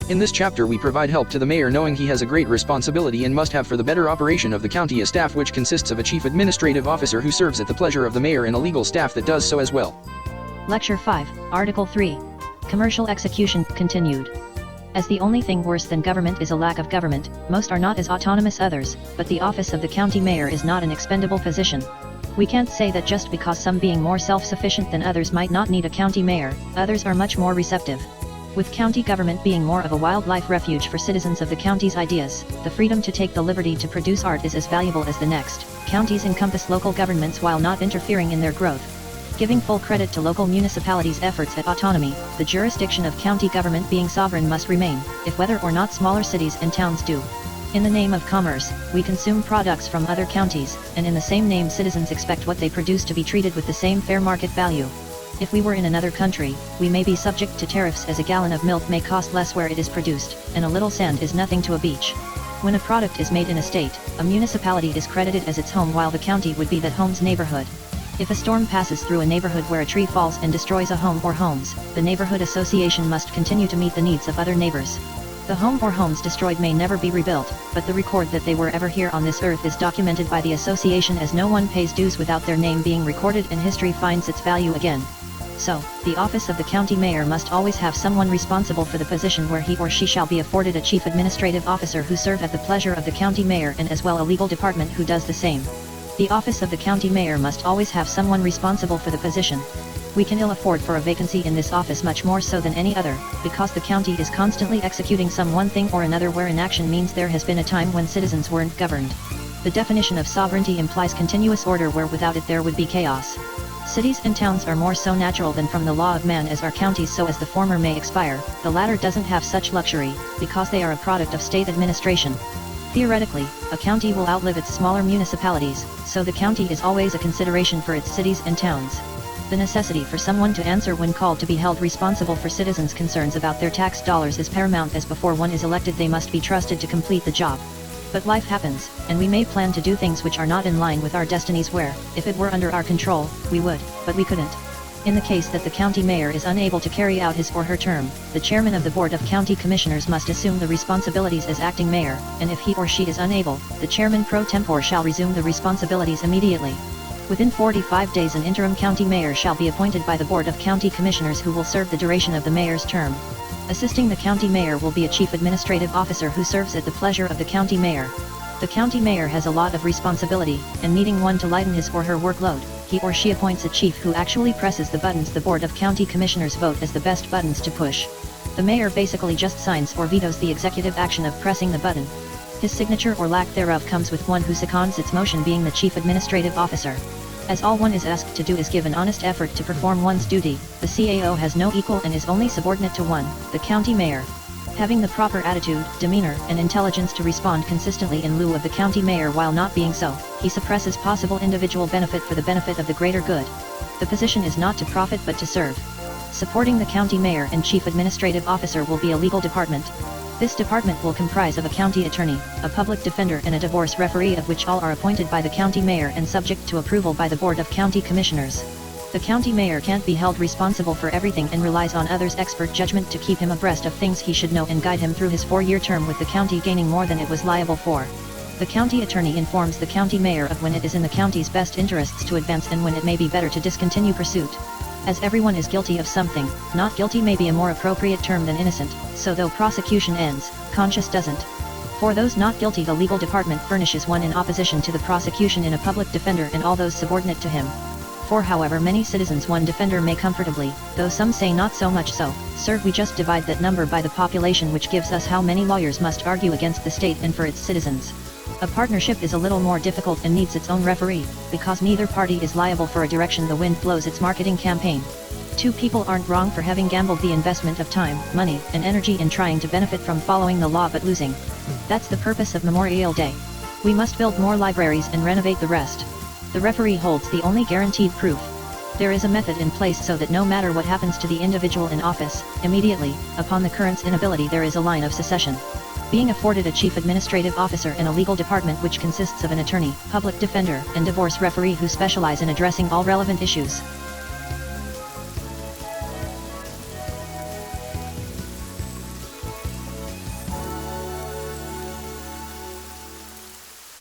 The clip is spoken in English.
In this chapter we provide help to the mayor knowing he has a great responsibility and must have for the better operation of the county a staff which consists of a chief administrative officer who serves at the pleasure of the mayor and a legal staff that does so as well. Lecture 5, Article 3. Commercial execution, continued. As the only thing worse than government is a lack of government, most are not as autonomous others, but the office of the county mayor is not an expendable position. We can't say that just because some being more self-sufficient than others might not need a county mayor, others are much more receptive. With county government being more of a wildlife refuge for citizens of the county's ideas, the freedom to take the liberty to produce art is as valuable as the next. Counties encompass local governments while not interfering in their growth. Giving full credit to local municipalities' efforts at autonomy, the jurisdiction of county government being sovereign must remain, if whether or not smaller cities and towns do. In the name of commerce, we consume products from other counties, and in the same name citizens expect what they produce to be treated with the same fair market value. If we were in another country, we may be subject to tariffs as a gallon of milk may cost less where it is produced, and a little sand is nothing to a beach. When a product is made in a state, a municipality is credited as its home while the county would be that home's neighborhood. If a storm passes through a neighborhood where a tree falls and destroys a home or homes, the neighborhood association must continue to meet the needs of other neighbors. The home or homes destroyed may never be rebuilt, but the record that they were ever here on this earth is documented by the association as no one pays dues without their name being recorded and history finds its value again. So, the office of the county mayor must always have someone responsible for the position where he or she shall be afforded a chief administrative officer who serve at the pleasure of the county mayor and as well a legal department who does the same. The office of the county mayor must always have someone responsible for the position. We can ill afford for a vacancy in this office much more so than any other, because the county is constantly executing some one thing or another where inaction means there has been a time when citizens weren't governed. The definition of sovereignty implies continuous order where without it there would be chaos. Cities and towns are more so natural than from the law of man as are counties, so as the former may expire, the latter doesn't have such luxury, because they are a product of state administration. Theoretically, a county will outlive its smaller municipalities, so the county is always a consideration for its cities and towns. The necessity for someone to answer when called to be held responsible for citizens' concerns about their tax dollars is paramount, as before one is elected they must be trusted to complete the job. But life happens, and we may plan to do things which are not in line with our destinies where, if it were under our control, we would, but we couldn't. In the case that the county mayor is unable to carry out his or her term, the chairman of the Board of County Commissioners must assume the responsibilities as acting mayor, and if he or she is unable, the chairman pro tempore shall resume the responsibilities immediately. Within 45 days an interim county mayor shall be appointed by the Board of County Commissioners who will serve the duration of the mayor's term. Assisting the county mayor will be a chief administrative officer who serves at the pleasure of the county mayor. The county mayor has a lot of responsibility, and needing one to lighten his or her workload, he or she appoints a chief who actually presses the buttons the Board of County Commissioners vote as the best buttons to push. The mayor basically just signs or vetoes the executive action of pressing the button. His signature or lack thereof comes with one who seconds its motion, being the chief administrative officer. As all one is asked to do is give an honest effort to perform one's duty, the CAO has no equal and is only subordinate to one, the county mayor. Having the proper attitude, demeanor, and intelligence to respond consistently in lieu of the county mayor while not being so, he suppresses possible individual benefit for the benefit of the greater good. The position is not to profit but to serve. Supporting the county mayor and chief administrative officer will be a legal department. This department will comprise of a county attorney, a public defender and a divorce referee, of which all are appointed by the county mayor and subject to approval by the Board of County Commissioners. The county mayor can't be held responsible for everything and relies on others' expert judgment to keep him abreast of things he should know and guide him through his 4-year term, with the county gaining more than it was liable for. The county attorney informs the county mayor of when it is in the county's best interests to advance and when it may be better to discontinue pursuit. As everyone is guilty of something, not guilty may be a more appropriate term than innocent, so though prosecution ends, conscience doesn't. For those not guilty, the legal department furnishes one in opposition to the prosecution in a public defender and all those subordinate to him. For however many citizens one defender may comfortably, though some say not so much so, serve, we just divide that number by the population, which gives us how many lawyers must argue against the state and for its citizens. A partnership is a little more difficult and needs its own referee, because neither party is liable for a direction the wind blows its marketing campaign. Two people aren't wrong for having gambled the investment of time, money, and energy in trying to benefit from following the law but losing. That's the purpose of Memorial Day. We must build more libraries and renovate the rest. The referee holds the only guaranteed proof. There is a method in place so that no matter what happens to the individual in office, immediately, upon the current's inability, there is a line of succession. Being afforded a chief administrative officer in a legal department which consists of an attorney, public defender, and divorce referee who specialize in addressing all relevant issues.